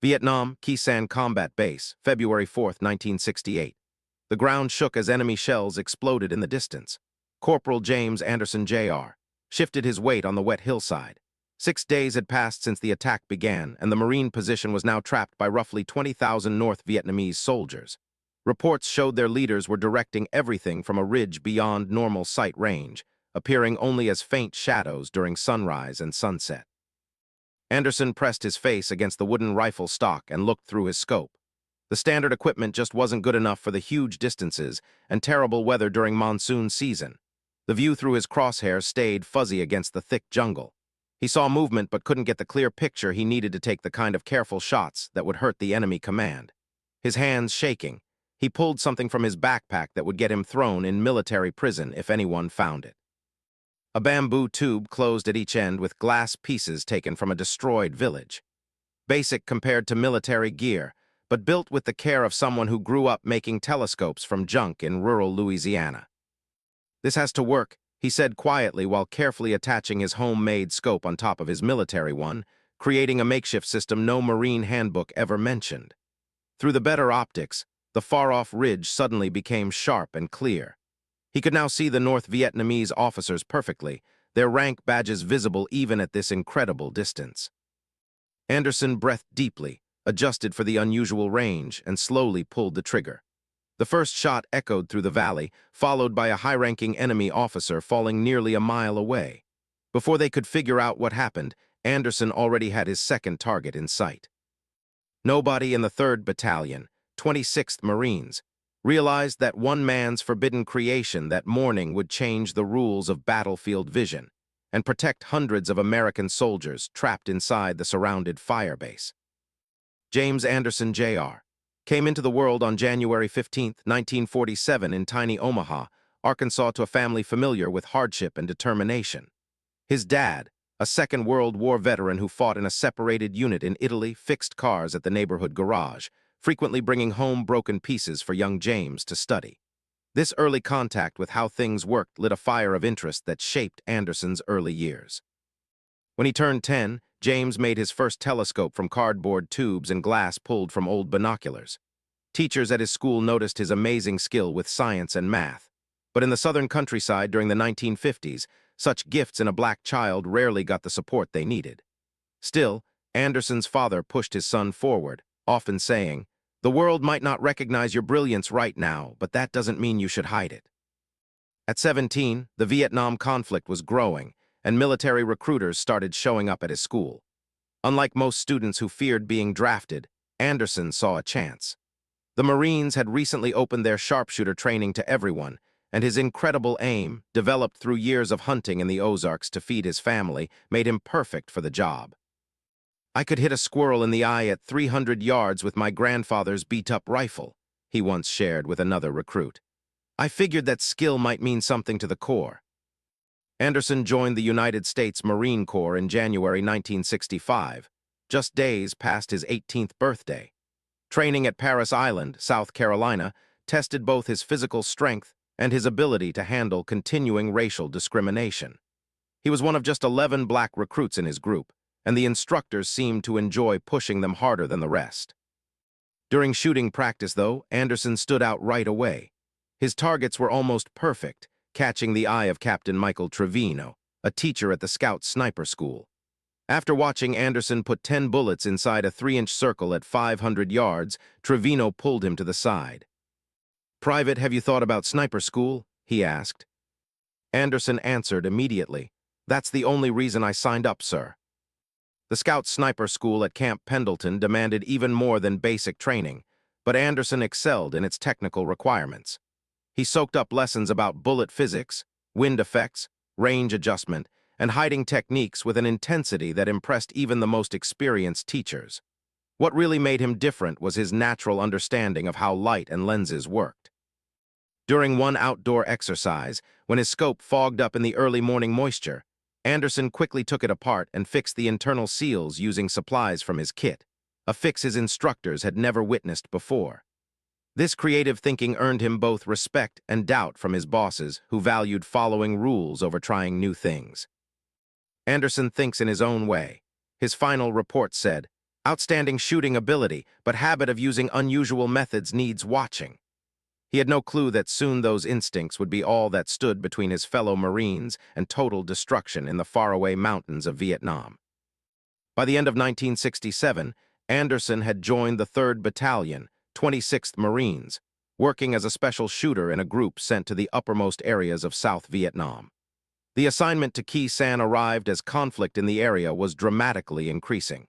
Vietnam, Khe Sanh Combat Base, February 4, 1968. The ground shook as enemy shells exploded in the distance. Corporal James Anderson, Jr., shifted his weight on the wet hillside. 6 days had passed since the attack began, and the Marine position was now trapped by roughly 20,000 North Vietnamese soldiers. Reports showed their leaders were directing everything from a ridge beyond normal sight range, appearing only as faint shadows during sunrise and sunset. Anderson pressed his face against the wooden rifle stock and looked through his scope. The standard equipment just wasn't good enough for the huge distances and terrible weather during monsoon season. The view through his crosshairs stayed fuzzy against the thick jungle. He saw movement but couldn't get the clear picture he needed to take the kind of careful shots that would hurt the enemy command. His hands shaking, he pulled something from his backpack that would get him thrown in military prison if anyone found it. A bamboo tube closed at each end with glass pieces taken from a destroyed village. Basic compared to military gear, but built with the care of someone who grew up making telescopes from junk in rural Louisiana. "This has to work," he said quietly while carefully attaching his homemade scope on top of his military one, creating a makeshift system no Marine handbook ever mentioned. Through the better optics, the far-off ridge suddenly became sharp and clear. He could now see the North Vietnamese officers perfectly, their rank badges visible even at this incredible distance. Anderson breathed deeply, adjusted for the unusual range, and slowly pulled the trigger. The first shot echoed through the valley, followed by a high-ranking enemy officer falling nearly a mile away. Before they could figure out what happened, Anderson already had his second target in sight. Nobody in the 3rd Battalion, 26th Marines, realized that one man's forbidden creation that morning would change the rules of battlefield vision and protect hundreds of American soldiers trapped inside the surrounded firebase. James Anderson, Jr., came into the world on January 15, 1947 in tiny Omaha, Arkansas, to a family familiar with hardship and determination. His dad, a Second World War veteran who fought in a separated unit in Italy, fixed cars at the neighborhood garage, frequently bringing home broken pieces for young James to study. This early contact with how things worked lit a fire of interest that shaped Anderson's early years. When he turned 10, James made his first telescope from cardboard tubes and glass pulled from old binoculars. Teachers at his school noticed his amazing skill with science and math, but in the southern countryside during the 1950s, such gifts in a black child rarely got the support they needed. Still, Anderson's father pushed his son forward, often saying, "The world might not recognize your brilliance right now, but that doesn't mean you should hide it." At 17, the Vietnam conflict was growing, and military recruiters started showing up at his school. Unlike most students who feared being drafted, Anderson saw a chance. The Marines had recently opened their sharpshooter training to everyone, and his incredible aim, developed through years of hunting in the Ozarks to feed his family, made him perfect for the job. "I could hit a squirrel in the eye at 300 yards with my grandfather's beat-up rifle," he once shared with another recruit. "I figured that skill might mean something to the Corps." Anderson joined the United States Marine Corps in January 1965, just days past his 18th birthday. Training at Parris Island, South Carolina, tested both his physical strength and his ability to handle continuing racial discrimination. He was one of just 11 black recruits in his group, and the instructors seemed to enjoy pushing them harder than the rest. During shooting practice, though, Anderson stood out right away. His targets were almost perfect, catching the eye of Captain Michael Trevino, a teacher at the Scout Sniper School. After watching Anderson put 10 bullets inside a 3-inch circle at 500 yards, Trevino pulled him to the side. "Private, have you thought about sniper school?" he asked. Anderson answered immediately, "That's the only reason I signed up, sir." The Scout Sniper School at Camp Pendleton demanded even more than basic training, but Anderson excelled in its technical requirements. He soaked up lessons about bullet physics, wind effects, range adjustment, and hiding techniques with an intensity that impressed even the most experienced teachers. What really made him different was his natural understanding of how light and lenses worked. During one outdoor exercise, when his scope fogged up in the early morning moisture, Anderson quickly took it apart and fixed the internal seals using supplies from his kit, a fix his instructors had never witnessed before. This creative thinking earned him both respect and doubt from his bosses, who valued following rules over trying new things. Anderson thinks in his own way. His final report said, Outstanding shooting ability, but habit of using unusual methods needs watching. He had no clue that soon those instincts would be all that stood between his fellow Marines and total destruction in the faraway mountains of Vietnam. By the end of 1967, Anderson had joined the 3rd Battalion, 26th Marines, working as a special shooter in a group sent to the uppermost areas of South Vietnam. The assignment to Khe Sanh arrived as conflict in the area was dramatically increasing.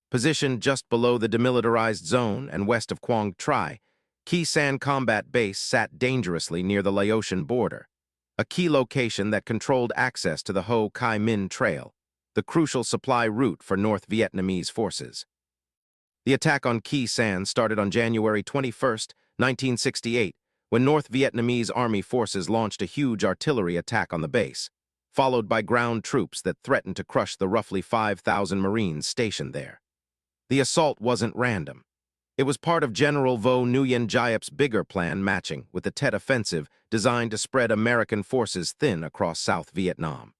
Positioned just below the demilitarized zone and west of Quang Tri, Khe Sanh Combat Base sat dangerously near the Laotian border, a key location that controlled access to the Ho Chi Minh Trail, the crucial supply route for North Vietnamese forces. The attack on Khe Sanh started on January 21, 1968, when North Vietnamese Army forces launched a huge artillery attack on the base, followed by ground troops that threatened to crush the roughly 5,000 Marines stationed there. The assault wasn't random. It was part of General Vo Nguyen Giap's bigger plan matching with the Tet Offensive designed to spread American forces thin across South Vietnam.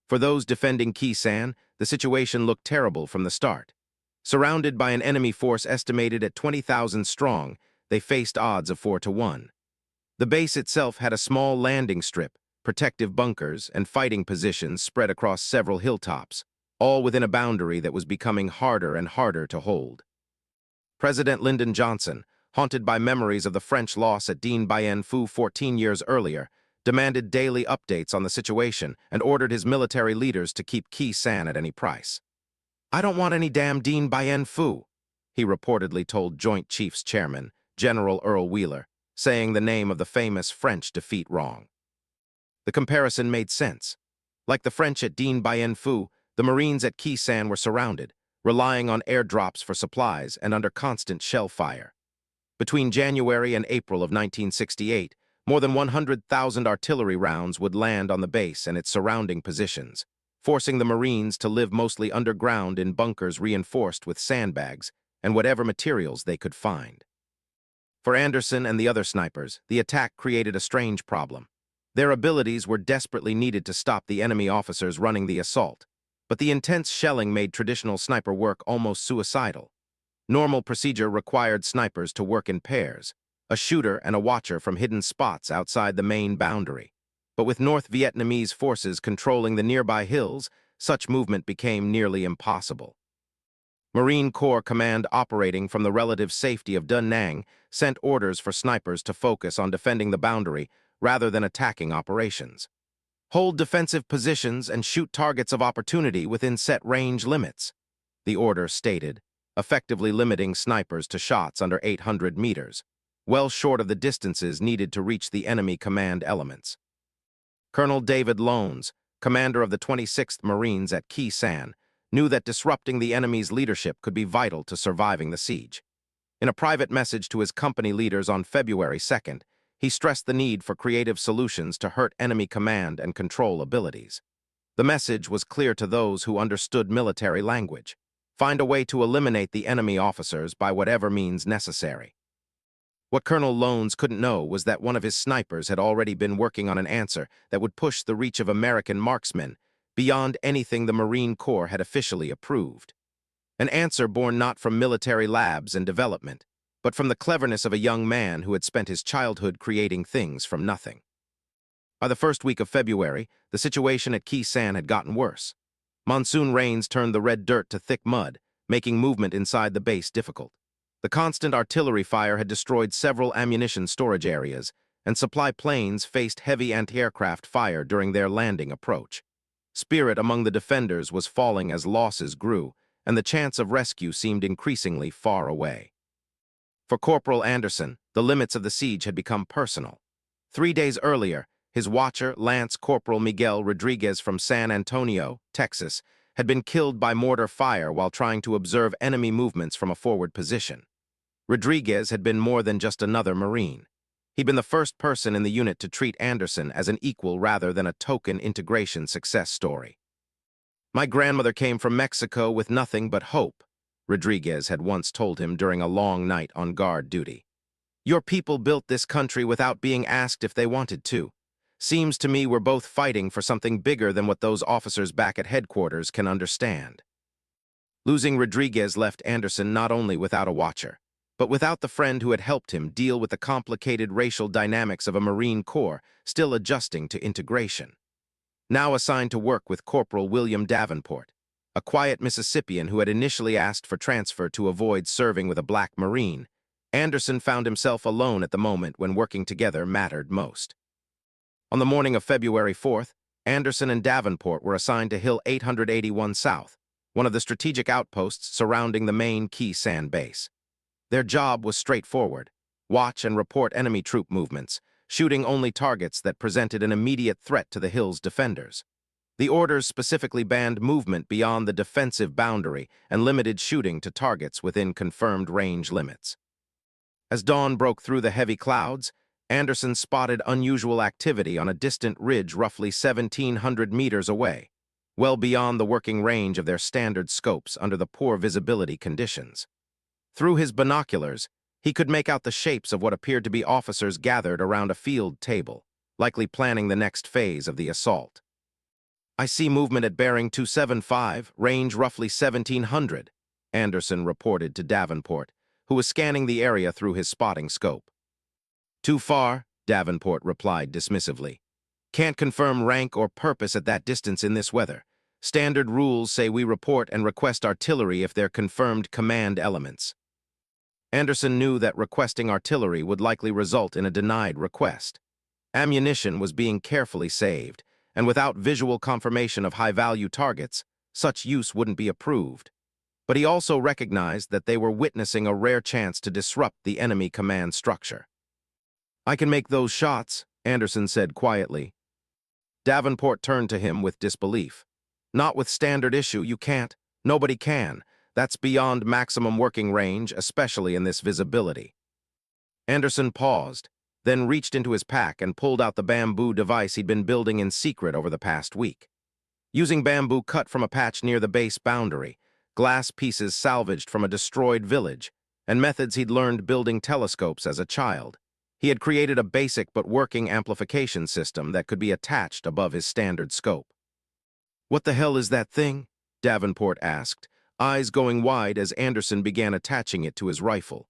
For those defending Khe Sanh, the situation looked terrible from the start. Surrounded by an enemy force estimated at 20,000 strong, they faced odds of 4-1. The base itself had a small landing strip, protective bunkers, and fighting positions spread across several hilltops, all within a boundary that was becoming harder and harder to hold. President Lyndon Johnson, haunted by memories of the French loss at Dien Bien Phu 14 years earlier, demanded daily updates on the situation and ordered his military leaders to keep Khe Sanh at any price. "I don't want any damn Dien Bien Phu," he reportedly told Joint Chiefs Chairman, General Earl Wheeler, saying the name of the famous French defeat wrong. The comparison made sense. Like the French at Dien Bien Phu, the Marines at Khe Sanh were surrounded, relying on airdrops for supplies and under constant shell fire. Between January and April of 1968, more than 100,000 artillery rounds would land on the base and its surrounding positions, forcing the Marines to live mostly underground in bunkers reinforced with sandbags and whatever materials they could find. For Anderson and the other snipers, the attack created a strange problem. Their abilities were desperately needed to stop the enemy officers running the assault, but the intense shelling made traditional sniper work almost suicidal. Normal procedure required snipers to work in pairs, a shooter and a watcher from hidden spots outside the main boundary. But with North Vietnamese forces controlling the nearby hills, such movement became nearly impossible. Marine Corps Command, operating from the relative safety of Da Nang, sent orders for snipers to focus on defending the boundary rather than attacking operations. "Hold defensive positions and shoot targets of opportunity within set range limits," the order stated, effectively limiting snipers to shots under 800 meters, well short of the distances needed to reach the enemy command elements. Colonel David Lones, commander of the 26th Marines at Khe Sanh, knew that disrupting the enemy's leadership could be vital to surviving the siege. In a private message to his company leaders on February 2nd, he stressed the need for creative solutions to hurt enemy command and control abilities. The message was clear to those who understood military language. Find a way to eliminate the enemy officers by whatever means necessary. What Colonel Lones couldn't know was that one of his snipers had already been working on an answer that would push the reach of American marksmen beyond anything the Marine Corps had officially approved. An answer born not from military labs and development, but from the cleverness of a young man who had spent his childhood creating things from nothing. By the first week of February, the situation at Khe Sanh had gotten worse. Monsoon rains turned the red dirt to thick mud, making movement inside the base difficult. The constant artillery fire had destroyed several ammunition storage areas, and supply planes faced heavy anti-aircraft fire during their landing approach. Spirit among the defenders was falling as losses grew, and the chance of rescue seemed increasingly far away. For Corporal Anderson, the limits of the siege had become personal. 3 days earlier, his watcher, Lance Corporal Miguel Rodriguez from San Antonio, Texas, had been killed by mortar fire while trying to observe enemy movements from a forward position. Rodriguez had been more than just another Marine. He'd been the first person in the unit to treat Anderson as an equal rather than a token integration success story. "My grandmother came from Mexico with nothing but hope," Rodriguez had once told him during a long night on guard duty. "Your people built this country without being asked if they wanted to. Seems to me we're both fighting for something bigger than what those officers back at headquarters can understand." Losing Rodriguez left Anderson not only without a watcher, but without the friend who had helped him deal with the complicated racial dynamics of a Marine Corps still adjusting to integration. Now assigned to work with Corporal William Davenport, a quiet Mississippian who had initially asked for transfer to avoid serving with a black Marine, Anderson found himself alone at the moment when working together mattered most. On the morning of February 4th, Anderson and Davenport were assigned to Hill 881 South, one of the strategic outposts surrounding the main key sand base. Their job was straightforward: watch and report enemy troop movements, shooting only targets that presented an immediate threat to the Hill's defenders. The orders specifically banned movement beyond the defensive boundary and limited shooting to targets within confirmed range limits. As dawn broke through the heavy clouds, Anderson spotted unusual activity on a distant ridge roughly 1,700 meters away, well beyond the working range of their standard scopes under the poor visibility conditions. Through his binoculars, he could make out the shapes of what appeared to be officers gathered around a field table, likely planning the next phase of the assault. "I see movement at bearing 275, range roughly 1,700, Anderson reported to Davenport, who was scanning the area through his spotting scope. "Too far," Davenport replied dismissively. "Can't confirm rank or purpose at that distance in this weather. Standard rules say we report and request artillery if they're confirmed command elements." Anderson knew that requesting artillery would likely result in a denied request. Ammunition was being carefully saved, and without visual confirmation of high-value targets, such use wouldn't be approved. But he also recognized that they were witnessing a rare chance to disrupt the enemy command structure. "I can make those shots," Anderson said quietly. Davenport turned to him with disbelief. "Not with standard issue, you can't. Nobody can. That's beyond maximum working range, especially in this visibility." Anderson paused, then reached into his pack and pulled out the bamboo device he'd been building in secret over the past week. Using bamboo cut from a patch near the base boundary, glass pieces salvaged from a destroyed village, and methods he'd learned building telescopes as a child, he had created a basic but working amplification system that could be attached above his standard scope. "What the hell is that thing?" Davenport asked, eyes going wide as Anderson began attaching it to his rifle.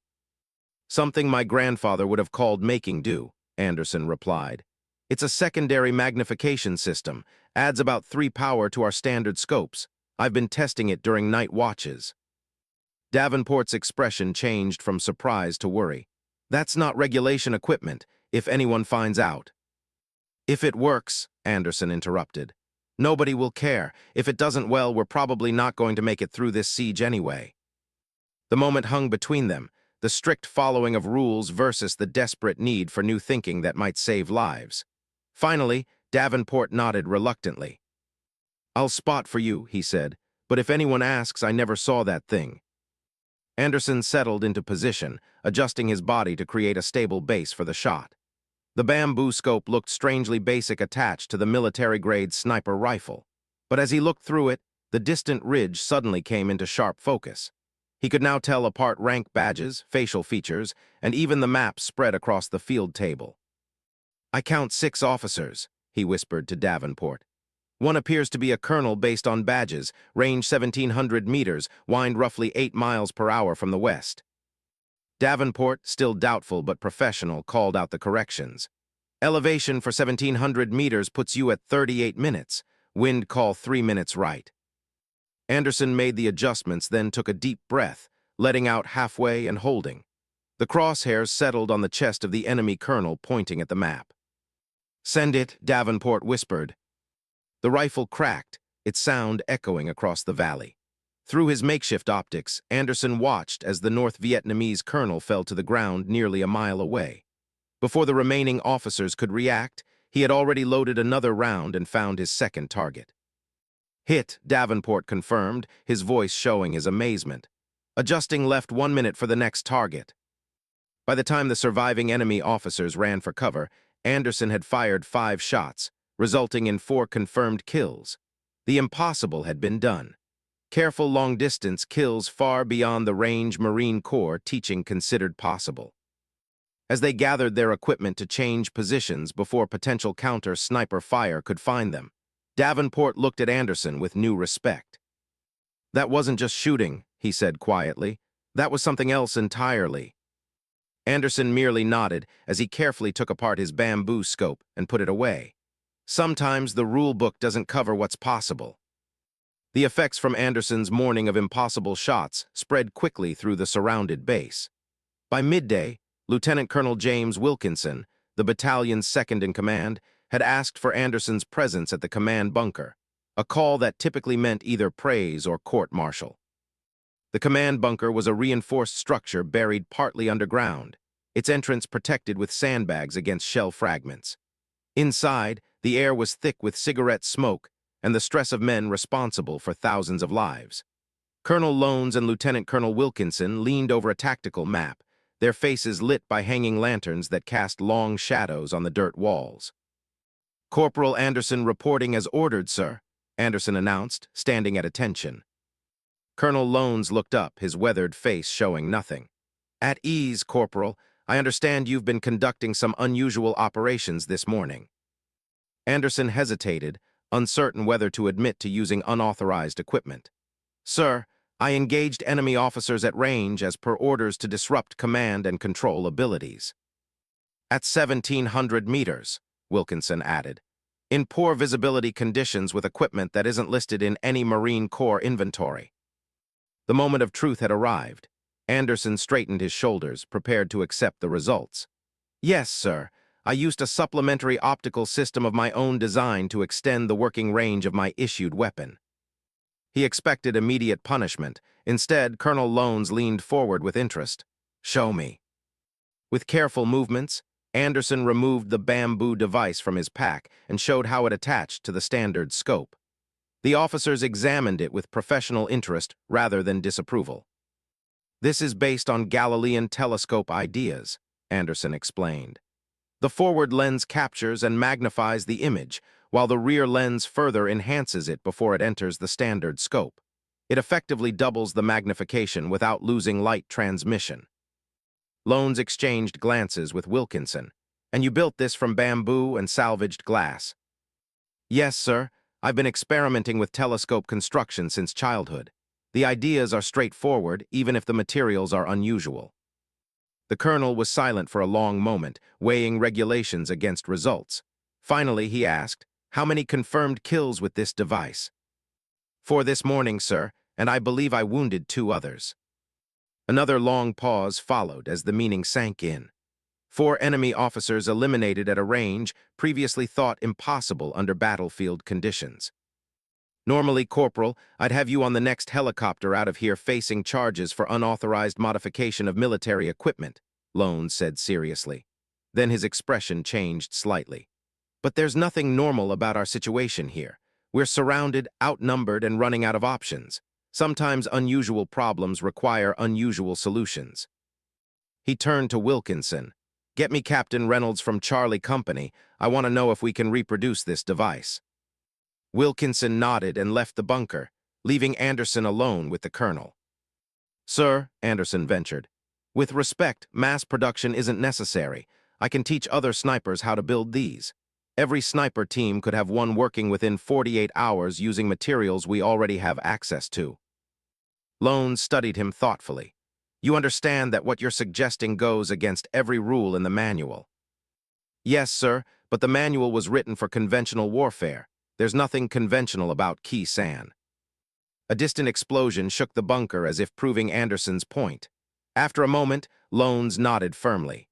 "Something my grandfather would have called making do," Anderson replied. "It's a secondary magnification system, adds about 3 power to our standard scopes. I've been testing it during night watches." Davenport's expression changed from surprise to worry. "That's not regulation equipment, if anyone finds out." "If it works," Anderson interrupted, "nobody will care. If it doesn't, well, we're probably not going to make it through this siege anyway." The moment hung between them, the strict following of rules versus the desperate need for new thinking that might save lives. Finally, Davenport nodded reluctantly. "I'll spot for you," he said, "but if anyone asks, I never saw that thing." Anderson settled into position, adjusting his body to create a stable base for the shot. The bamboo scope looked strangely basic attached to the military-grade sniper rifle, but as he looked through it, the distant ridge suddenly came into sharp focus. He could now tell apart rank badges, facial features, and even the map spread across the field table. "I count 6 officers," he whispered to Davenport. "One appears to be a colonel based on badges, range 1,700 meters, wind roughly 8 miles per hour from the west." Davenport, still doubtful but professional, called out the corrections. "Elevation for 1,700 meters puts you at 38 minutes. Wind call 3 minutes right." Anderson made the adjustments, then took a deep breath, letting out halfway and holding. The crosshairs settled on the chest of the enemy colonel, pointing at the map. "Send it," Davenport whispered. The rifle cracked, its sound echoing across the valley. Through his makeshift optics, Anderson watched as the North Vietnamese colonel fell to the ground nearly a mile away. Before the remaining officers could react, he had already loaded another round and found his second target. "Hit," Davenport confirmed, his voice showing his amazement. "Adjusting left 1 minute for the next target." By the time the surviving enemy officers ran for cover, Anderson had fired 5 shots, resulting in 4 confirmed kills. The impossible had been done. Careful long-distance kills far beyond the range Marine Corps teaching considered possible. As they gathered their equipment to change positions before potential counter-sniper fire could find them, Davenport looked at Anderson with new respect. That wasn't just shooting, he said quietly. That was something else entirely. Anderson merely nodded as he carefully took apart his bamboo scope and put it away. Sometimes the rule book doesn't cover what's possible. The effects from Anderson's morning of impossible shots spread quickly through the surrounded base. By midday, Lieutenant Colonel James Wilkinson, the battalion's second-in-command, had asked for Anderson's presence at the command bunker, a call that typically meant either praise or court-martial. The command bunker was a reinforced structure buried partly underground, its entrance protected with sandbags against shell fragments. Inside, the air was thick with cigarette smoke and the stress of men responsible for thousands of lives. Colonel Lones and Lieutenant Colonel Wilkinson leaned over a tactical map, their faces lit by hanging lanterns that cast long shadows on the dirt walls. "Corporal Anderson reporting as ordered, sir," Anderson announced, standing at attention. Colonel Lones looked up, his weathered face showing nothing. "At ease, Corporal. I understand you've been conducting some unusual operations this morning." Anderson hesitated, uncertain whether to admit to using unauthorized equipment. "Sir, I engaged enemy officers at range as per orders to disrupt command and control abilities." "At 1,700 meters," Wilkinson added, "in poor visibility conditions with equipment that isn't listed in any Marine Corps inventory." The moment of truth had arrived. Anderson straightened his shoulders, prepared to accept the results. "Yes, sir. I used a supplementary optical system of my own design to extend the working range of my issued weapon." He expected immediate punishment. Instead, Colonel Lones leaned forward with interest. "Show me." With careful movements, Anderson removed the bamboo device from his pack and showed how it attached to the standard scope. The officers examined it with professional interest rather than disapproval. "This is based on Galilean telescope ideas," Anderson explained. "The forward lens captures and magnifies the image, while the rear lens further enhances it before it enters the standard scope. It effectively doubles the magnification without losing light transmission." Lones exchanged glances with Wilkinson. "And you built this from bamboo and salvaged glass?" "Yes, sir. I've been experimenting with telescope construction since childhood. The ideas are straightforward, even if the materials are unusual." The colonel was silent for a long moment, weighing regulations against results. Finally, he asked, "How many confirmed kills with this device?" "For this morning, sir, and I believe I wounded 2 others." Another long pause followed as the meaning sank in. 4 enemy officers eliminated at a range previously thought impossible under battlefield conditions. "Normally, Corporal, I'd have you on the next helicopter out of here facing charges for unauthorized modification of military equipment," Lones said seriously. Then his expression changed slightly. "But there's nothing normal about our situation here. We're surrounded, outnumbered, and running out of options. Sometimes unusual problems require unusual solutions." He turned to Wilkinson. "Get me Captain Reynolds from Charlie Company. I want to know if we can reproduce this device." Wilkinson nodded and left the bunker, leaving Anderson alone with the colonel. "Sir," Anderson ventured, "with respect, mass production isn't necessary. I can teach other snipers how to build these. Every sniper team could have one working within 48 hours using materials we already have access to." Lones studied him thoughtfully. "You understand that what you're suggesting goes against every rule in the manual?" "Yes, sir, but the manual was written for conventional warfare. There's nothing conventional about Key San." A distant explosion shook the bunker as if proving Anderson's point. After a moment, Lones nodded firmly.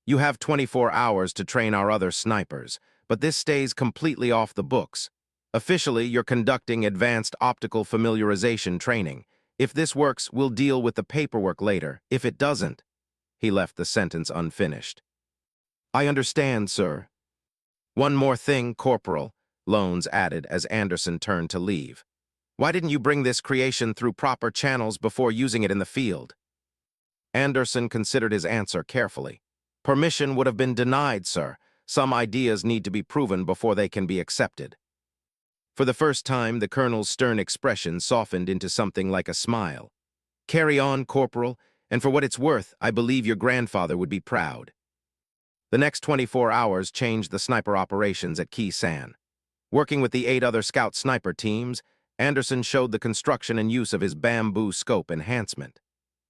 "You have 24 hours to train our other snipers, but this stays completely off the books. Officially, you're conducting advanced optical familiarization training. If this works, we'll deal with the paperwork later. If it doesn't..." He left the sentence unfinished. "I understand, sir." "One more thing, Corporal," Lones added as Anderson turned to leave. "Why didn't you bring this creation through proper channels before using it in the field?" Anderson considered his answer carefully. "Permission would have been denied, sir. Some ideas need to be proven before they can be accepted." For the first time, the colonel's stern expression softened into something like a smile. "Carry on, Corporal, and for what it's worth, I believe your grandfather would be proud." The next 24 hours changed the sniper operations at Key San. Working with the 8 other scout sniper teams, Anderson showed the construction and use of his bamboo scope enhancement.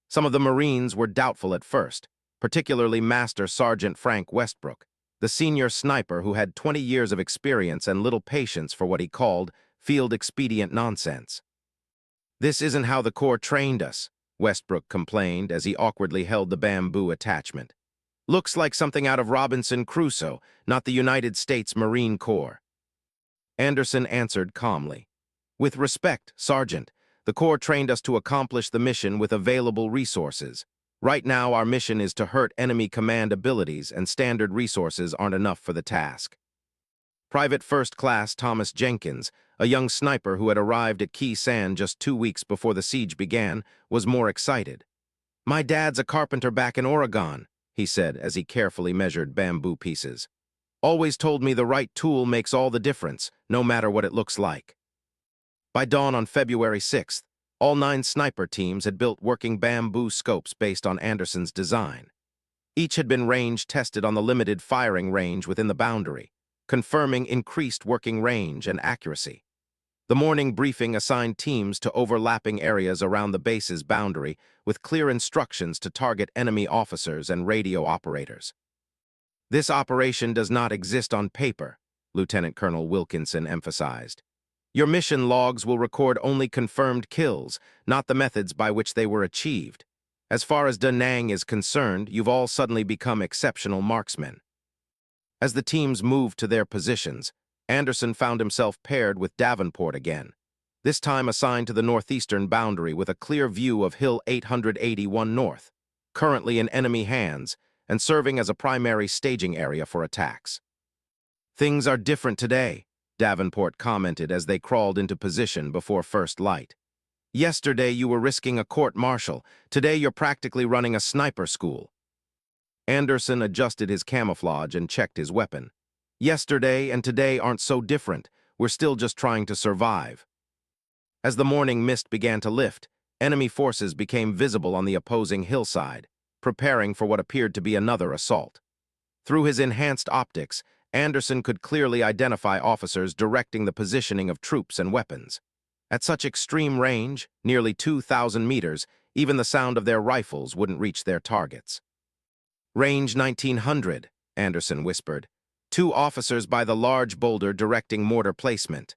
Some of the Marines were doubtful at first, particularly Master Sergeant Frank Westbrook, the senior sniper who had 20 years of experience and little patience for what he called field expedient nonsense. "This isn't how the Corps trained us," Westbrook complained as he awkwardly held the bamboo attachment. "Looks like something out of Robinson Crusoe, not the United States Marine Corps." Anderson answered calmly, "With respect, Sergeant, the Corps trained us to accomplish the mission with available resources. Right now, our mission is to hurt enemy command abilities, and standard resources aren't enough for the task." Private First Class Thomas Jenkins, a young sniper who had arrived at Key Sand just 2 weeks before the siege began, was more excited. "My dad's a carpenter back in Oregon," he said as he carefully measured bamboo pieces. "Always told me the right tool makes all the difference, no matter what it looks like." By dawn on February 6th, all 9 sniper teams had built working bamboo scopes based on Anderson's design. Each had been range tested on the limited firing range within the boundary, confirming increased working range and accuracy. The morning briefing assigned teams to overlapping areas around the base's boundary with clear instructions to target enemy officers and radio operators. "This operation does not exist on paper," Lieutenant Colonel Wilkinson emphasized. "Your mission logs will record only confirmed kills, not the methods by which they were achieved. As far as Da Nang is concerned, you've all suddenly become exceptional marksmen." As the teams moved to their positions, Anderson found himself paired with Davenport again, this time assigned to the northeastern boundary with a clear view of Hill 881 North, currently in enemy hands and serving as a primary staging area for attacks. "Things are different today," Davenport commented as they crawled into position before first light. "Yesterday you were risking a court-martial. Today you're practically running a sniper school." Anderson adjusted his camouflage and checked his weapon. "Yesterday and today aren't so different. We're still just trying to survive." As the morning mist began to lift, enemy forces became visible on the opposing hillside, preparing for what appeared to be another assault. Through his enhanced optics, Anderson could clearly identify officers directing the positioning of troops and weapons. At such extreme range, nearly 2,000 meters, even the sound of their rifles wouldn't reach their targets. "Range 1900, Anderson whispered. 2 officers by the large boulder directing mortar placement."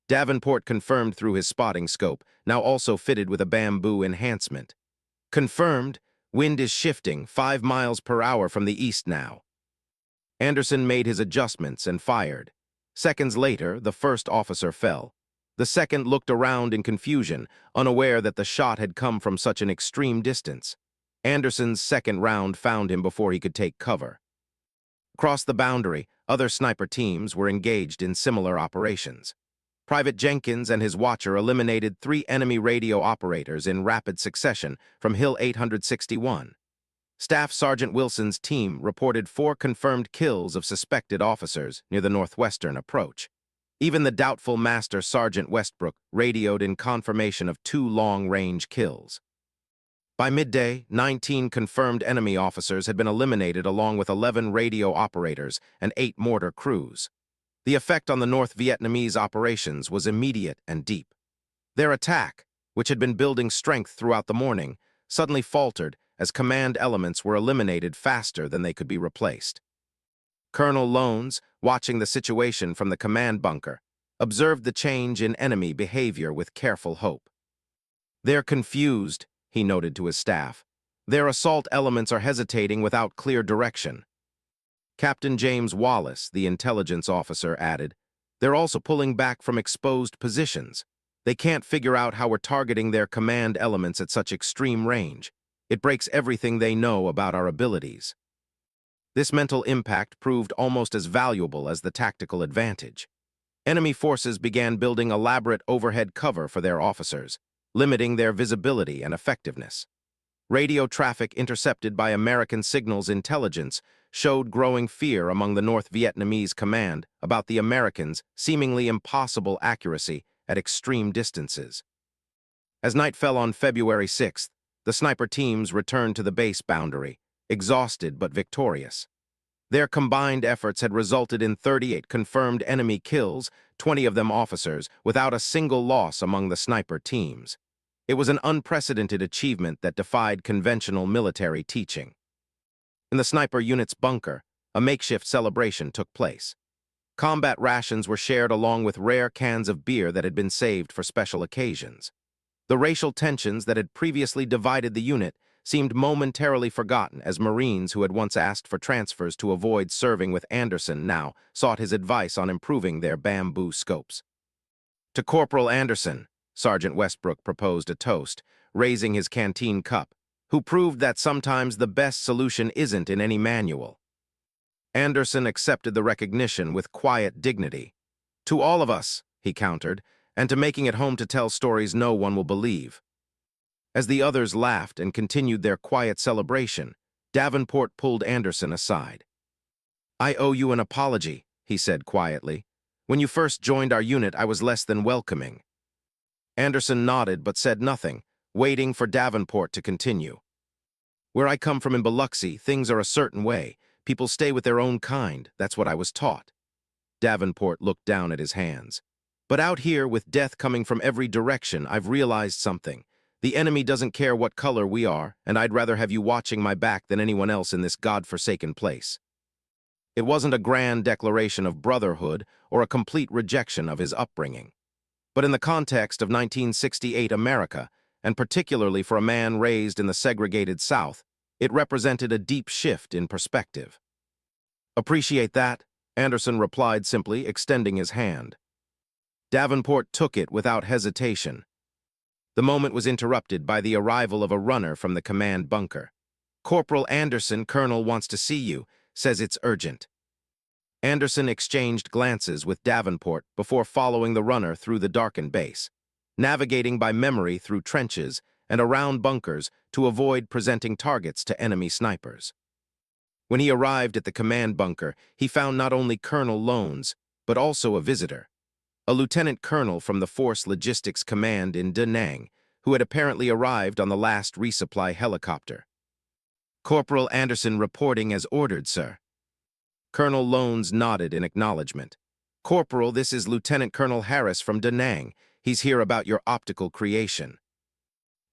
Davenport confirmed through his spotting scope, now also fitted with a bamboo enhancement. "Confirmed. Wind is shifting, 5 miles per hour from the east now." Anderson made his adjustments and fired. Seconds later, the first officer fell. The second looked around in confusion, unaware that the shot had come from such an extreme distance. Anderson's second round found him before he could take cover. Across the boundary, other sniper teams were engaged in similar operations. Private Jenkins and his watcher eliminated 3 enemy radio operators in rapid succession from Hill 861. Staff Sergeant Wilson's team reported 4 confirmed kills of suspected officers near the northwestern approach. Even the doubtful Master Sergeant Westbrook radioed in confirmation of 2 long-range kills. By midday, 19 confirmed enemy officers had been eliminated along with 11 radio operators and 8 mortar crews. The effect on the North Vietnamese operations was immediate and deep. Their attack, which had been building strength throughout the morning, suddenly faltered as command elements were eliminated faster than they could be replaced. Colonel Lones, watching the situation from the command bunker, observed the change in enemy behavior with careful hope. "They're confused," he noted to his staff. "Their assault elements are hesitating without clear direction." Captain James Wallace, the intelligence officer, added, "They're also pulling back from exposed positions. They can't figure out how we're targeting their command elements at such extreme range. It breaks everything they know about our abilities." This mental impact proved almost as valuable as the tactical advantage. Enemy forces began building elaborate overhead cover for their officers, limiting their visibility and effectiveness. Radio traffic intercepted by American signals intelligence showed growing fear among the North Vietnamese command about the Americans' seemingly impossible accuracy at extreme distances. As night fell on February 6th, the sniper teams returned to the base boundary, exhausted but victorious. Their combined efforts had resulted in 38 confirmed enemy kills, 20 of them officers, without a single loss among the sniper teams. It was an unprecedented achievement that defied conventional military teaching. In the sniper unit's bunker, a makeshift celebration took place. Combat rations were shared along with rare cans of beer that had been saved for special occasions. The racial tensions that had previously divided the unit seemed momentarily forgotten as Marines who had once asked for transfers to avoid serving with Anderson now sought his advice on improving their bamboo scopes. To Corporal Anderson, Sergeant Westbrook proposed a toast, raising his canteen cup, who proved that sometimes the best solution isn't in any manual. Anderson accepted the recognition with quiet dignity. "To all of us," he countered, "and to making it home to tell stories no one will believe." As the others laughed and continued their quiet celebration, Davenport pulled Anderson aside. "I owe you an apology," he said quietly. "When you first joined our unit, I was less than welcoming." Anderson nodded but said nothing, waiting for Davenport to continue. "Where I come from in Biloxi, things are a certain way. People stay with their own kind, that's what I was taught." Davenport looked down at his hands. "But out here, with death coming from every direction, I've realized something. The enemy doesn't care what color we are, and I'd rather have you watching my back than anyone else in this godforsaken place." It wasn't a grand declaration of brotherhood or a complete rejection of his upbringing. But in the context of 1968 America, and particularly for a man raised in the segregated South, it represented a deep shift in perspective. "Appreciate that," Anderson replied simply, extending his hand. Davenport took it without hesitation. The moment was interrupted by the arrival of a runner from the command bunker. "Corporal Anderson, Colonel wants to see you, says it's urgent." Anderson exchanged glances with Davenport before following the runner through the darkened base, navigating by memory through trenches and around bunkers to avoid presenting targets to enemy snipers. When he arrived at the command bunker, he found not only Colonel Lones, but also a visitor, a lieutenant colonel from the Force Logistics Command in Da Nang, who had apparently arrived on the last resupply helicopter. "Corporal Anderson reporting as ordered, sir." Colonel Lones nodded in acknowledgement. "Corporal, this is Lieutenant Colonel Harris from Da Nang. He's here about your optical creation."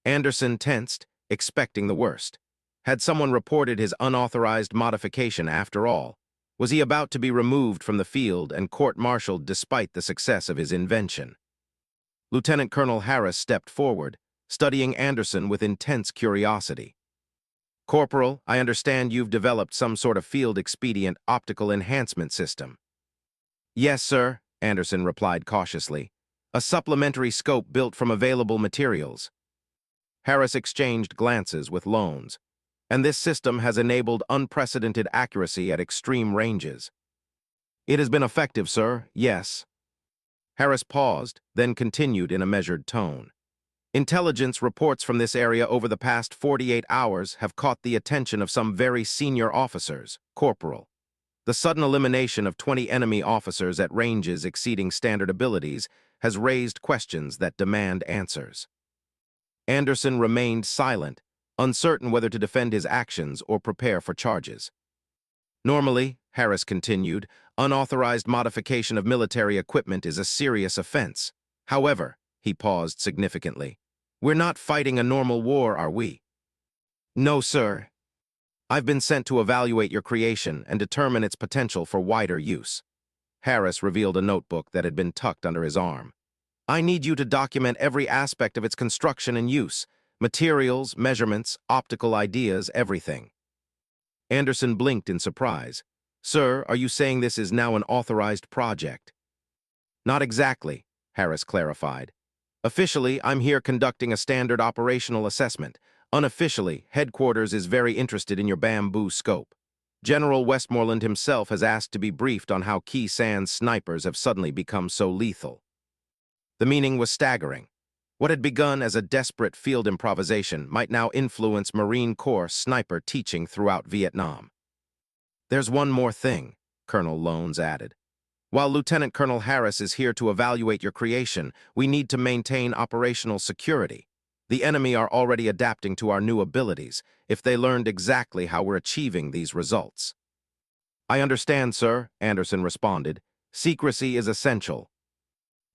Anderson tensed, expecting the worst. Had someone reported his unauthorized modification after all? Was he about to be removed from the field and court-martialed despite the success of his invention? Lieutenant Colonel Harris stepped forward, studying Anderson with intense curiosity. "Corporal, I understand you've developed some sort of field-expedient optical enhancement system." "Yes, sir," Anderson replied cautiously. "A supplementary scope built from available materials." Harris exchanged glances with Lones. "And this system has enabled unprecedented accuracy at extreme ranges." "It has been effective, sir, yes." Harris paused, then continued in a measured tone. "Intelligence reports from this area over the past 48 hours have caught the attention of some very senior officers, Corporal. The sudden elimination of 20 enemy officers at ranges exceeding standard abilities has raised questions that demand answers." Anderson remained silent, uncertain whether to defend his actions or prepare for charges. "Normally," Harris continued, "unauthorized modification of military equipment is a serious offense. However," he paused significantly, "we're not fighting a normal war, are we?" "No, sir. I've been sent to evaluate your creation and determine its potential for wider use." Harris revealed a notebook that had been tucked under his arm. "I need you to document every aspect of its construction and use. Materials, measurements, optical ideas, everything." Anderson blinked in surprise. "Sir, are you saying this is now an authorized project?" "Not exactly," Harris clarified. "Officially, I'm here conducting a standard operational assessment. Unofficially, headquarters is very interested in your bamboo scope. General Westmoreland himself has asked to be briefed on how Key Sands snipers have suddenly become so lethal." The meaning was staggering. What had begun as a desperate field improvisation might now influence Marine Corps sniper teaching throughout Vietnam. "There's one more thing," Colonel Lones added. "While Lieutenant Colonel Harris is here to evaluate your creation, we need to maintain operational security. The enemy are already adapting to our new abilities, if they learned exactly how we're achieving these results." I understand, sir, Anderson responded. Secrecy is essential.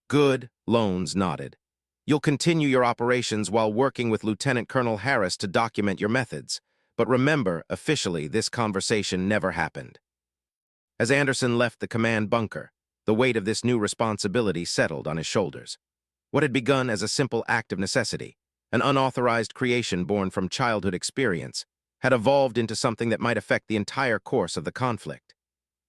Good, Loans nodded. You'll continue your operations while working with Lieutenant Colonel Harris to document your methods. But remember, officially, this conversation never happened. As Anderson left the command bunker, the weight of this new responsibility settled on his shoulders. What had begun as a simple act of necessity, an unauthorized creation born from childhood experience, had evolved into something that might affect the entire course of the conflict.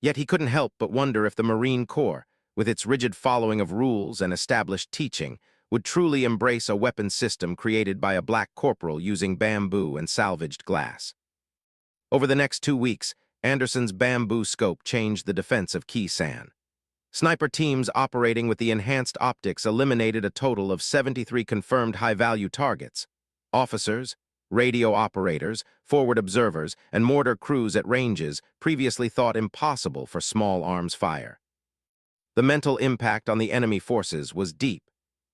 Yet he couldn't help but wonder if the Marine Corps, with its rigid following of rules and established teaching, would truly embrace a weapons system created by a black corporal using bamboo and salvaged glass. Over the next 2 weeks, Anderson's bamboo scope changed the defense of Sanh. Sniper teams operating with the enhanced optics eliminated a total of 73 confirmed high-value targets. Officers, radio operators, forward observers, and mortar crews at ranges previously thought impossible for small arms fire. The mental impact on the enemy forces was deep.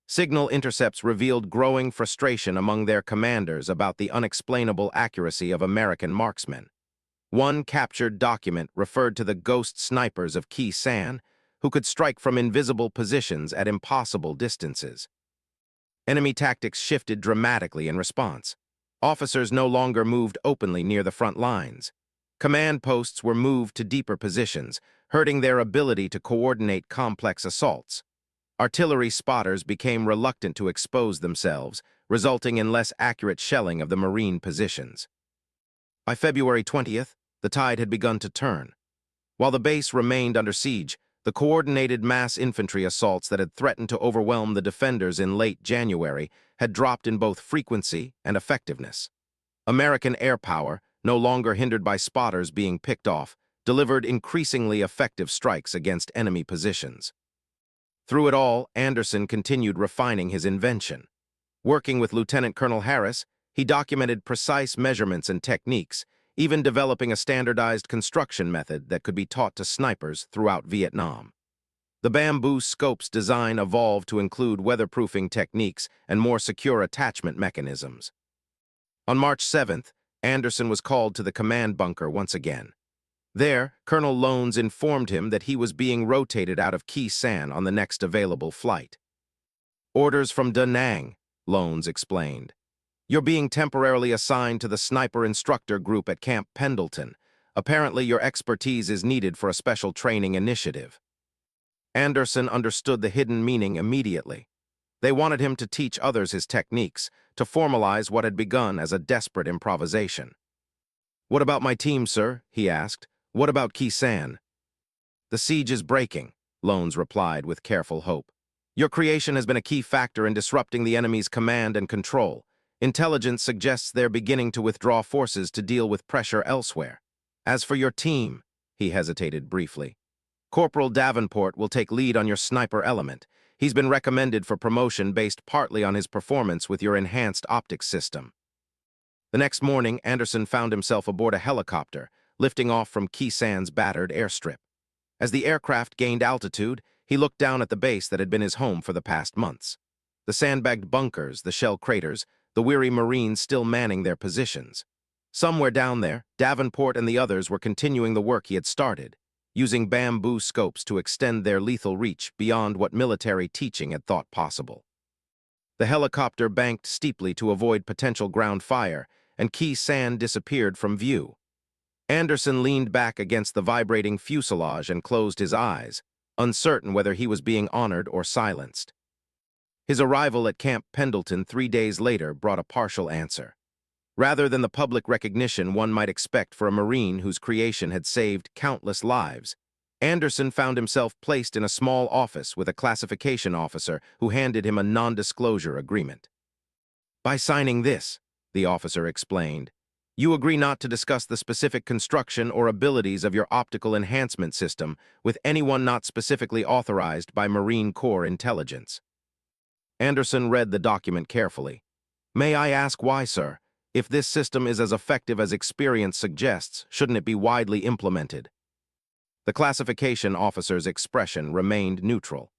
Signal intercepts revealed growing frustration among their commanders about the unexplainable accuracy of American marksmen. One captured document referred to the ghost snipers of Sanh, who could strike from invisible positions at impossible distances. Enemy tactics shifted dramatically in response. Officers no longer moved openly near the front lines. Command posts were moved to deeper positions, hurting their ability to coordinate complex assaults. Artillery spotters became reluctant to expose themselves, resulting in less accurate shelling of the Marine positions. By February 20th, the tide had begun to turn. While the base remained under siege, the coordinated mass infantry assaults that had threatened to overwhelm the defenders in late January had dropped in both frequency and effectiveness. American air power, no longer hindered by spotters being picked off, delivered increasingly effective strikes against enemy positions. Through it all, Anderson continued refining his invention. Working with Lieutenant Colonel Harris, he documented precise measurements and techniques, even developing a standardized construction method that could be taught to snipers throughout Vietnam. The bamboo scope's design evolved to include weatherproofing techniques and more secure attachment mechanisms. On March 7th, Anderson was called to the command bunker once again. There, Colonel Loans informed him that he was being rotated out of Sanh on the next available flight. Orders from Da Nang, Loans explained. You're being temporarily assigned to the sniper instructor group at Camp Pendleton. Apparently, your expertise is needed for a special training initiative. Anderson understood the hidden meaning immediately. They wanted him to teach others his techniques, to formalize what had begun as a desperate improvisation. What about my team, sir? He asked. What about Sanh? The siege is breaking, Loans replied with careful hope. Your creation has been a key factor in disrupting the enemy's command and control. Intelligence suggests they're beginning to withdraw forces to deal with pressure elsewhere. As for your team, he hesitated briefly. Corporal Davenport will take lead on your sniper element. He's been recommended for promotion based partly on his performance with your enhanced optics system. The next morning, Anderson found himself aboard a helicopter, lifting off from Sanh's battered airstrip. As the aircraft gained altitude, he looked down at the base that had been his home for the past months. The sandbagged bunkers, the shell craters, the weary Marines still manning their positions. Somewhere down there, Davenport and the others were continuing the work he had started, using bamboo scopes to extend their lethal reach beyond what military teaching had thought possible. The helicopter banked steeply to avoid potential ground fire, and Sanh disappeared from view. Anderson leaned back against the vibrating fuselage and closed his eyes, uncertain whether he was being honored or silenced. His arrival at Camp Pendleton 3 days later brought a partial answer. Rather than the public recognition one might expect for a Marine whose creation had saved countless lives, Anderson found himself placed in a small office with a classification officer who handed him a non-disclosure agreement. By signing this, the officer explained, you agree not to discuss the specific construction or abilities of your optical enhancement system with anyone not specifically authorized by Marine Corps intelligence. Anderson read the document carefully. May I ask why, sir? If this system is as effective as experience suggests, shouldn't it be widely implemented? The classification officer's expression remained neutral.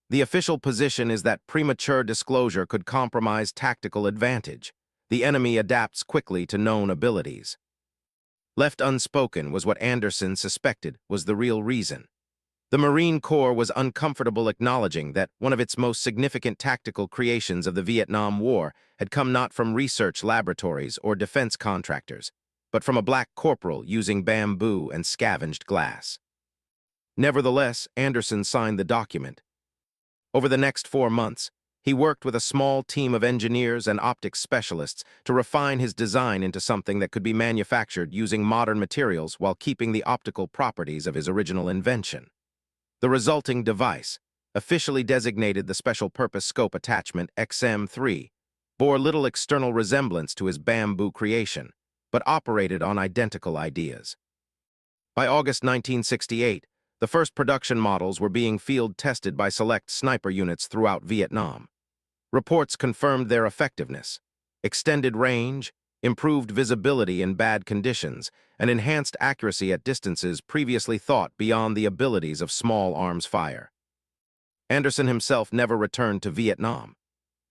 The official position is that premature disclosure could compromise tactical advantage. The enemy adapts quickly to known abilities. Left unspoken was what Anderson suspected was the real reason. The Marine Corps was uncomfortable acknowledging that one of its most significant tactical creations of the Vietnam War had come not from research laboratories or defense contractors, but from a black corporal using bamboo and scavenged glass. Nevertheless, Anderson signed the document. Over the next 4 months, he worked with a small team of engineers and optics specialists to refine his design into something that could be manufactured using modern materials while keeping the optical properties of his original invention. The resulting device, officially designated the Special Purpose Scope Attachment XM3, bore little external resemblance to his bamboo creation, but operated on identical ideas. By August 1968, the first production models were being field tested by select sniper units throughout Vietnam. Reports confirmed their effectiveness: extended range, improved visibility in bad conditions, and enhanced accuracy at distances previously thought beyond the abilities of small arms fire. Anderson himself never returned to Vietnam.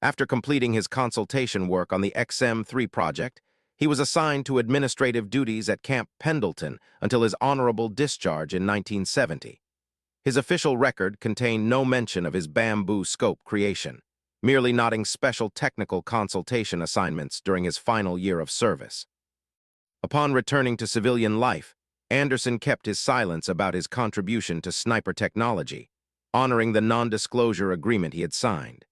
After completing his consultation work on the XM3 project, he was assigned to administrative duties at Camp Pendleton until his honorable discharge in 1970. His official record contained no mention of his bamboo scope creation, merely noting special technical consultation assignments during his final year of service. Upon returning to civilian life, Anderson kept his silence about his contribution to sniper technology, honoring the non-disclosure agreement he had signed.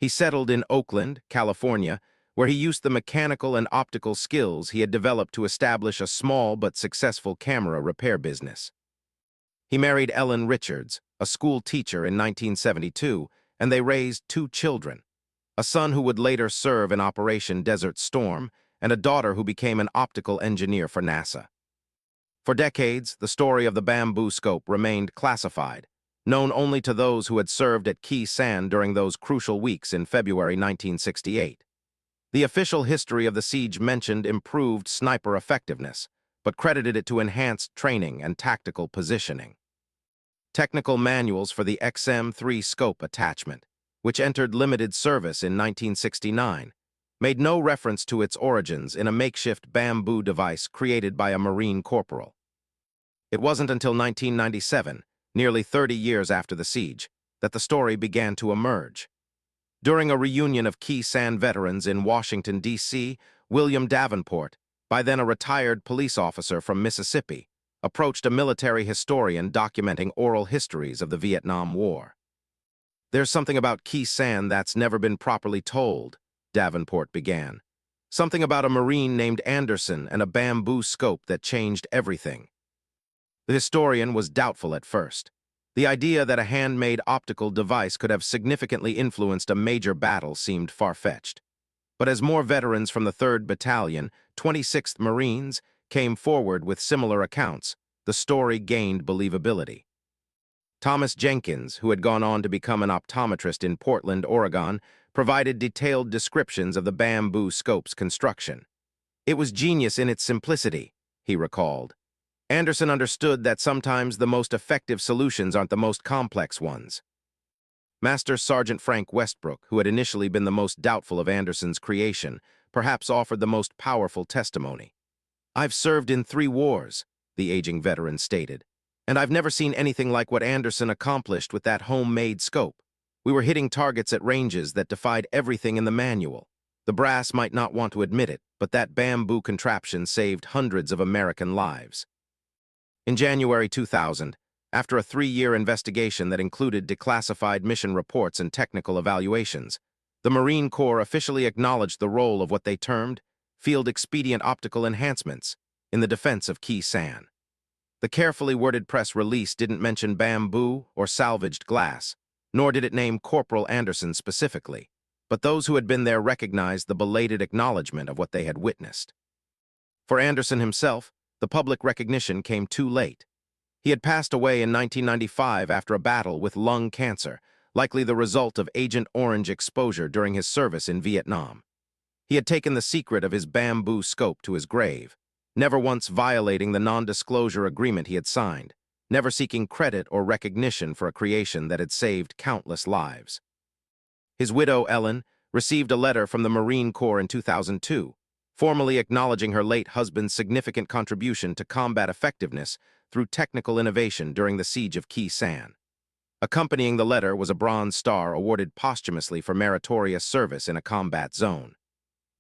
He settled in Oakland, California, where he used the mechanical and optical skills he had developed to establish a small but successful camera repair business. He married Ellen Richards, a school teacher, in 1972, and they raised 2 children, a son who would later serve in Operation Desert Storm, and a daughter who became an optical engineer for NASA. For decades, the story of the bamboo scope remained classified, known only to those who had served at Khe Sanh during those crucial weeks in February 1968. The official history of the siege mentioned improved sniper effectiveness, but credited it to enhanced training and tactical positioning. Technical manuals for the XM3 scope attachment, which entered limited service in 1969, made no reference to its origins in a makeshift bamboo device created by a Marine corporal. It wasn't until 1997, nearly 30 years after the siege, that the story began to emerge. During a reunion of Khe Sanh veterans in Washington, D.C., William Davenport, by then a retired police officer from Mississippi, approached a military historian documenting oral histories of the Vietnam War. "There's something about Khe Sanh that's never been properly told," Davenport began. "Something about a Marine named Anderson and a bamboo scope that changed everything." The historian was doubtful at first. The idea that a handmade optical device could have significantly influenced a major battle seemed far-fetched. But as more veterans from the 3rd Battalion, 26th Marines, came forward with similar accounts, the story gained believability. Thomas Jenkins, who had gone on to become an optometrist in Portland, Oregon, provided detailed descriptions of the bamboo scope's construction. "It was genius in its simplicity," he recalled. "Anderson understood that sometimes the most effective solutions aren't the most complex ones." Master Sergeant Frank Westbrook, who had initially been the most doubtful of Anderson's creation, perhaps offered the most powerful testimony. "I've served in 3 wars, the aging veteran stated, "and I've never seen anything like what Anderson accomplished with that homemade scope. We were hitting targets at ranges that defied everything in the manual. The brass might not want to admit it, but that bamboo contraption saved hundreds of American lives." In January 2000, after a 3-year investigation that included declassified mission reports and technical evaluations, the Marine Corps officially acknowledged the role of what they termed field expedient optical enhancements in the defense of Khe Sanh. The carefully worded press release didn't mention bamboo or salvaged glass, nor did it name Corporal Anderson specifically, but those who had been there recognized the belated acknowledgement of what they had witnessed. For Anderson himself, the public recognition came too late. He had passed away in 1995 after a battle with lung cancer, likely the result of Agent Orange exposure during his service in Vietnam. He had taken the secret of his bamboo scope to his grave, never once violating the non-disclosure agreement he had signed, never seeking credit or recognition for a creation that had saved countless lives. His widow, Ellen, received a letter from the Marine Corps in 2002, formally acknowledging her late husband's significant contribution to combat effectiveness through technical innovation during the siege of Sanh. Accompanying the letter was a Bronze Star awarded posthumously for meritorious service in a combat zone.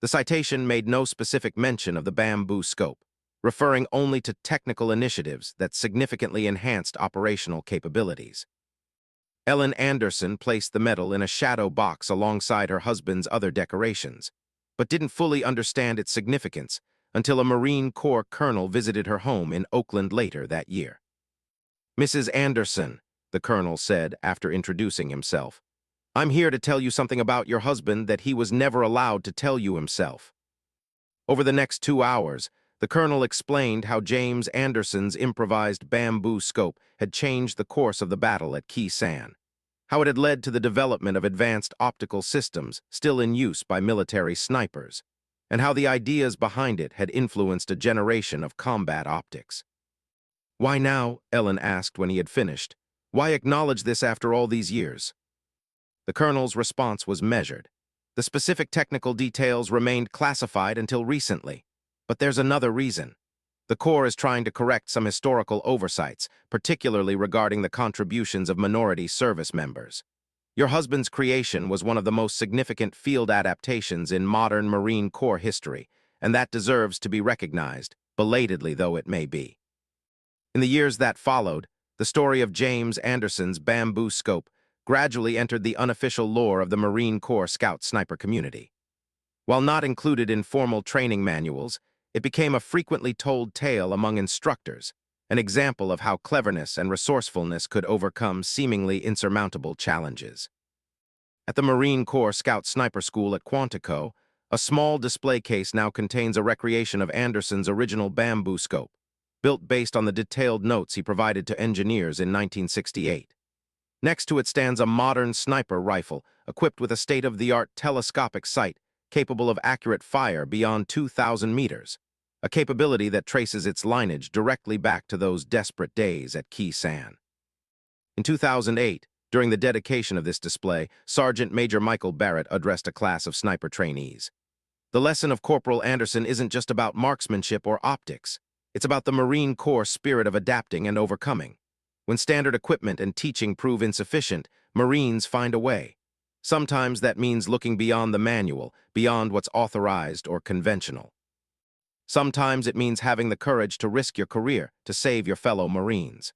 The citation made no specific mention of the bamboo scope, referring only to technical initiatives that significantly enhanced operational capabilities. Ellen Anderson placed the medal in a shadow box alongside her husband's other decorations, but didn't fully understand its significance until a Marine Corps colonel visited her home in Oakland later that year. "Mrs. Anderson," the colonel said after introducing himself, "I'm here to tell you something about your husband that he was never allowed to tell you himself." Over the next 2 hours, the colonel explained how James Anderson's improvised bamboo scope had changed the course of the battle at Sanh, how it had led to the development of advanced optical systems still in use by military snipers, and how the ideas behind it had influenced a generation of combat optics. "Why now?" Ellen asked when he had finished. "Why acknowledge this after all these years?" The colonel's response was measured. The specific technical details remained classified until recently. But there's another reason. The Corps is trying to correct some historical oversights, particularly regarding the contributions of minority service members. Your husband's creation was one of the most significant field adaptations in modern Marine Corps history, and that deserves to be recognized, belatedly though it may be. In the years that followed, the story of James Anderson's bamboo scope gradually entered the unofficial lore of the Marine Corps Scout sniper community. While not included in formal training manuals, it became a frequently told tale among instructors, an example of how cleverness and resourcefulness could overcome seemingly insurmountable challenges. At the Marine Corps Scout Sniper School at Quantico, a small display case now contains a recreation of Anderson's original bamboo scope, built based on the detailed notes he provided to engineers in 1968. Next to it stands a modern sniper rifle equipped with a state-of-the-art telescopic sight capable of accurate fire beyond 2,000 meters, a capability that traces its lineage directly back to those desperate days at Sanh. In 2008, during the dedication of this display, Sergeant Major Michael Barrett addressed a class of sniper trainees. The lesson of Corporal Anderson isn't just about marksmanship or optics. It's about the Marine Corps spirit of adapting and overcoming. When standard equipment and teaching prove insufficient, Marines find a way. Sometimes that means looking beyond the manual, beyond what's authorized or conventional. Sometimes it means having the courage to risk your career to save your fellow Marines.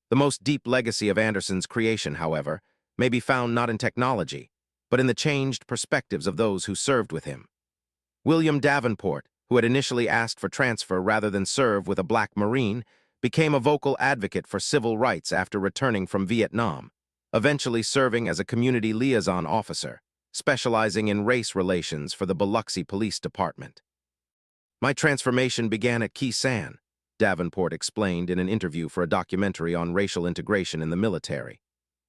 The most deep legacy of Anderson's creation, however, may be found not in technology, but in the changed perspectives of those who served with him. William Davenport, who had initially asked for transfer rather than serve with a black Marine, became a vocal advocate for civil rights after returning from Vietnam, eventually serving as a community liaison officer, specializing in race relations for the Biloxi Police Department. "My transformation began at Sanh," Davenport explained in an interview for a documentary on racial integration in the military.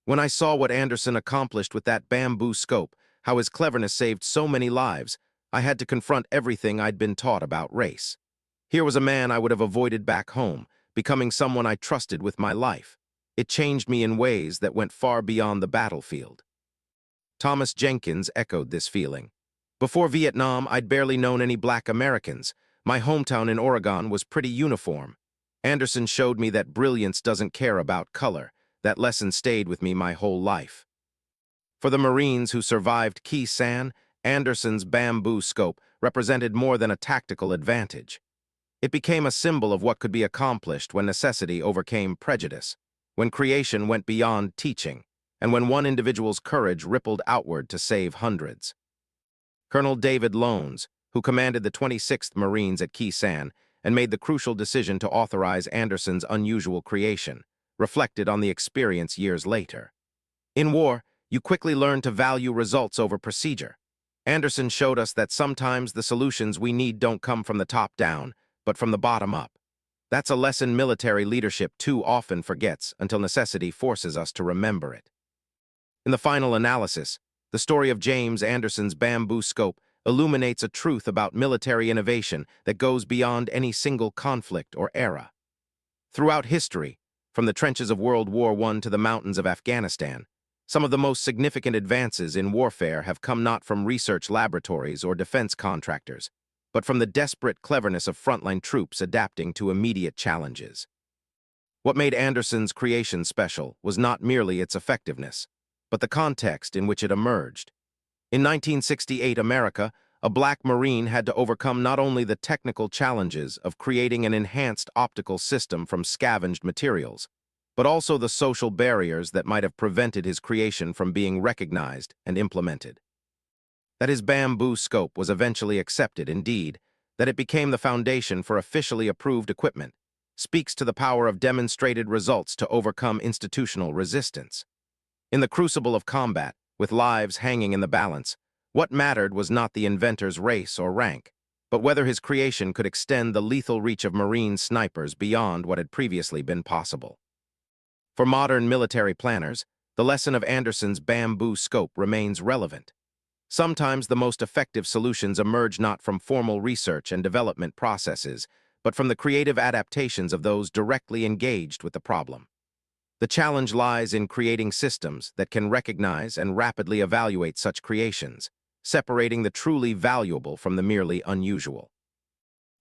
"When I saw what Anderson accomplished with that bamboo scope, how his cleverness saved so many lives, I had to confront everything I'd been taught about race. Here was a man I would have avoided back home, becoming someone I trusted with my life. It changed me in ways that went far beyond the battlefield." Thomas Jenkins echoed this feeling. "Before Vietnam, I'd barely known any black Americans. My hometown in Oregon was pretty uniform. Anderson showed me that brilliance doesn't care about color. That lesson stayed with me my whole life." For the Marines who survived Sanh, Anderson's bamboo scope represented more than a tactical advantage. It became a symbol of what could be accomplished when necessity overcame prejudice, when creation went beyond teaching, and when one individual's courage rippled outward to save hundreds. Colonel David Lones, who commanded the 26th Marines at Sanh and made the crucial decision to authorize Anderson's unusual creation, reflected on the experience years later. "In war, you quickly learn to value results over procedure. Anderson showed us that sometimes the solutions we need don't come from the top down, but from the bottom up. That's a lesson military leadership too often forgets until necessity forces us to remember it." In the final analysis, the story of James Anderson's bamboo scope illuminates a truth about military innovation that goes beyond any single conflict or era. Throughout history, from the trenches of World War I to the mountains of Afghanistan, some of the most significant advances in warfare have come not from research laboratories or defense contractors, but from the desperate cleverness of frontline troops adapting to immediate challenges. What made Anderson's creation special was not merely its effectiveness, but the context in which it emerged. In 1968 America, a black Marine had to overcome not only the technical challenges of creating an enhanced optical system from scavenged materials, but also the social barriers that might have prevented his creation from being recognized and implemented. That his bamboo scope was eventually accepted, indeed, that it became the foundation for officially approved equipment, speaks to the power of demonstrated results to overcome institutional resistance. In the crucible of combat, with lives hanging in the balance, what mattered was not the inventor's race or rank, but whether his creation could extend the lethal reach of Marine snipers beyond what had previously been possible. For modern military planners, the lesson of Anderson's bamboo scope remains relevant. Sometimes the most effective solutions emerge not from formal research and development processes, but from the creative adaptations of those directly engaged with the problem. The challenge lies in creating systems that can recognize and rapidly evaluate such creations, separating the truly valuable from the merely unusual.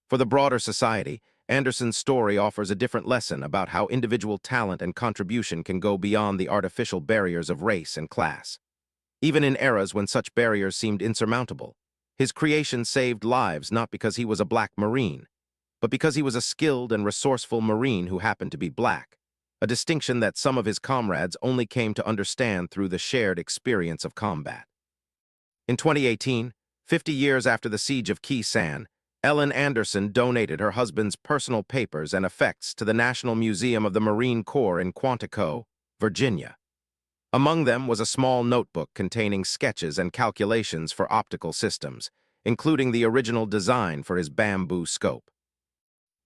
For the broader society, Anderson's story offers a different lesson about how individual talent and contribution can go beyond the artificial barriers of race and class. Even in eras when such barriers seemed insurmountable, his creation saved lives not because he was a black Marine, but because he was a skilled and resourceful Marine who happened to be black, a distinction that some of his comrades only came to understand through the shared experience of combat. In 2018, 50 years after the siege of Sanh, Ellen Anderson donated her husband's personal papers and effects to the National Museum of the Marine Corps in Quantico, Virginia. Among them was a small notebook containing sketches and calculations for optical systems, including the original design for his bamboo scope.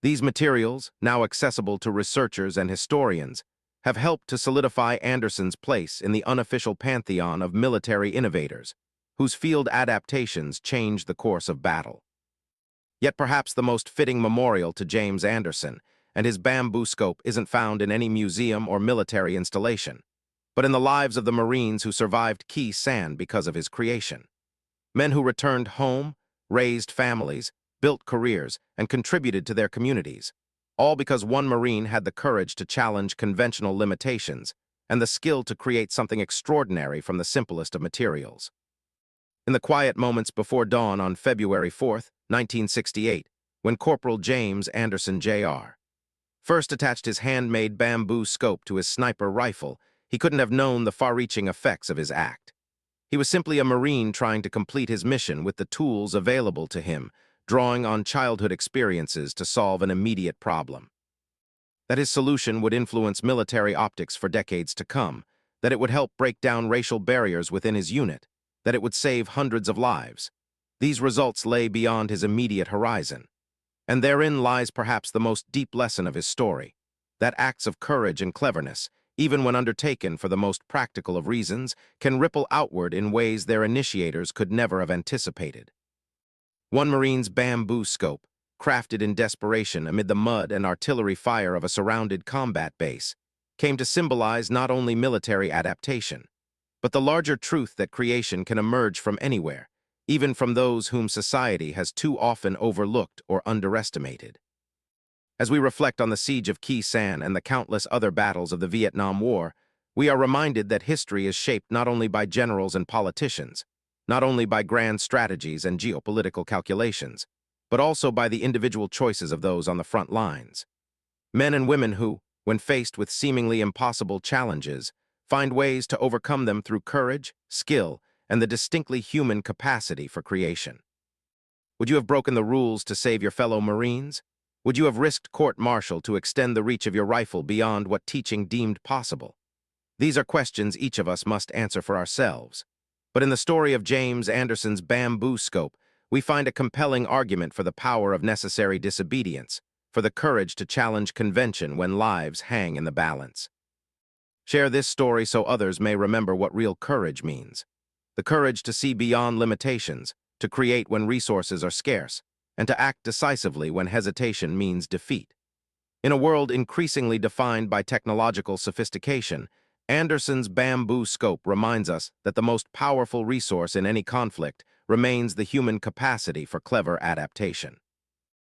These materials, now accessible to researchers and historians, have helped to solidify Anderson's place in the unofficial pantheon of military innovators, whose field adaptations changed the course of battle. Yet perhaps the most fitting memorial to James Anderson and his bamboo scope isn't found in any museum or military installation, but in the lives of the Marines who survived Sanh because of his creation. Men who returned home, raised families, built careers, and contributed to their communities, all because one Marine had the courage to challenge conventional limitations and the skill to create something extraordinary from the simplest of materials. In the quiet moments before dawn on February 4, 1968, when Corporal James Anderson Jr. first attached his handmade bamboo scope to his sniper rifle, he couldn't have known the far-reaching effects of his act. He was simply a Marine trying to complete his mission with the tools available to him, drawing on childhood experiences to solve an immediate problem. That his solution would influence military optics for decades to come, that it would help break down racial barriers within his unit, that it would save hundreds of lives. These results lay beyond his immediate horizon. And therein lies perhaps the most deep lesson of his story, that acts of courage and cleverness, even when undertaken for the most practical of reasons, can ripple outward in ways their initiators could never have anticipated. One Marine's bamboo scope, crafted in desperation amid the mud and artillery fire of a surrounded combat base, came to symbolize not only military adaptation, but the larger truth that creation can emerge from anywhere, even from those whom society has too often overlooked or underestimated. As we reflect on the siege of Sanh and the countless other battles of the Vietnam War, we are reminded that history is shaped not only by generals and politicians, not only by grand strategies and geopolitical calculations, but also by the individual choices of those on the front lines. Men and women who, when faced with seemingly impossible challenges, find ways to overcome them through courage, skill, and the distinctly human capacity for creation. Would you have broken the rules to save your fellow Marines? Would you have risked court-martial to extend the reach of your rifle beyond what teaching deemed possible? These are questions each of us must answer for ourselves. But in the story of James Anderson's bamboo scope, we find a compelling argument for the power of necessary disobedience, for the courage to challenge convention when lives hang in the balance. Share this story so others may remember what real courage means. The courage to see beyond limitations, to create when resources are scarce, and to act decisively when hesitation means defeat. In a world increasingly defined by technological sophistication, Anderson's bamboo scope reminds us that the most powerful resource in any conflict remains the human capacity for clever adaptation.